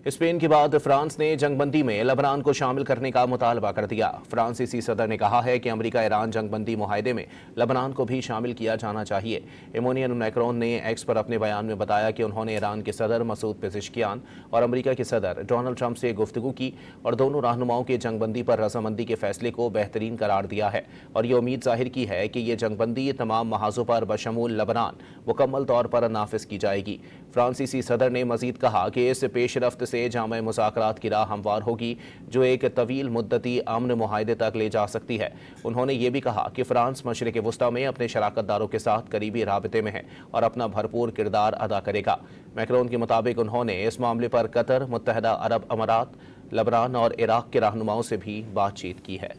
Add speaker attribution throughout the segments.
Speaker 1: Spain के बाद France ने जंगबंदी में लेबनान को शामिल करने का मुतालबा कर दिया। फ्रांसीसी सदर ने कहा है कि अमेरिका ईरान जंगबंदी मुआहदे में लेबनान को भी शामिल किया जाना चाहिए। इमैनुअल मैक्रोन ने एक्स पर अपने बयान में बताया कि उन्होंने ईरान के सदर मसूद पेज़ेश्कियान और अमेरिका के सदर डोनाल्ड ट्रंप से गुफ्तगू की और दोनों रहनुमाओं के जंगबंदी पर रजामंदी के फैसले को बेहतरीन करार दिया है और ये उम्मीद जाहिर की है कि ये जंगबंदी तमाम महाजों पर बशमूल लेबनान मुकम्मल तौर पर नाफिज की जाएगी। फ्रांसीसी सदर ने मजीद कहा कि इस पेशरफ्त से जामे मुज़ाकरात की राह हमवार होगी जो एक तवील मुद्दती अमन मुआहदे तक ले जा सकती है। उन्होंने ये भी कहा कि फ्रांस मशरिक़ वुस्ता में अपने शराकतदारों के साथ करीबी राबते में है और अपना भरपूर किरदार अदा करेगा। मैक्रोन के मुताबिक उन्होंने इस मामले पर कतर, मुत्तहदा अरब अमारात, लेबनान और इराक के रहनुमाओं से भी बातचीत की है।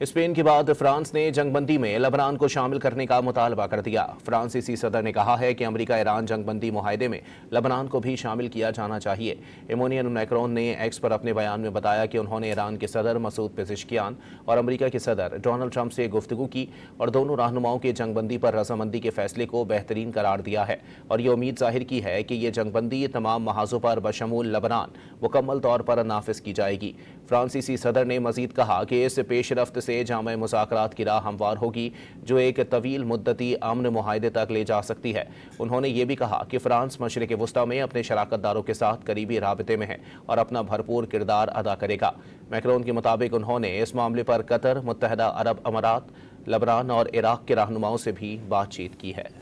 Speaker 1: स्पेन के बाद फ्रांस ने जंगबंदी में लेबनान को शामिल करने का मुतालबा कर दिया। फ्रांसीसी सदर ने कहा है कि अमेरिका ईरान जंगबंदी मुआहदे में लेबनान को भी शामिल किया जाना चाहिए। इमैनुअल मैक्रोन ने एक्स पर अपने बयान में बताया कि उन्होंने ईरान के सदर मसूद पेज़ेश्कियान और अमेरिका के सदर डोनाल्ड ट्रंप से गुफ्तगू की और दोनों रहनुमाओं के जंगबंदी पर रजामंदी के फैसले को बेहतरीन करार दिया है और ये उम्मीद जाहिर की है कि ये जंगबंदी तमाम महाजों पर बशमूल लेबनान मुकम्मल तौर पर नाफिज की जाएगी। फ्रांसीसी सदर ने मजीद कहा कि इस पेशरफ्त से जामे मुज़ाकरात की राह हमवार होगी जो एक तवील मुद्दती अमन मुआहदे तक ले जा सकती है। उन्होंने ये भी कहा कि फ्रांस मशरिक़ वुस्ता में अपने शराकतदारों के साथ करीबी राबते में है और अपना भरपूर किरदार अदा करेगा। मैक्रोन के मुताबिक उन्होंने इस मामले पर कतर, मुत्तहदा अरब अमारात, लेबनान और इराक के रहनुमाओं से भी बातचीत की है।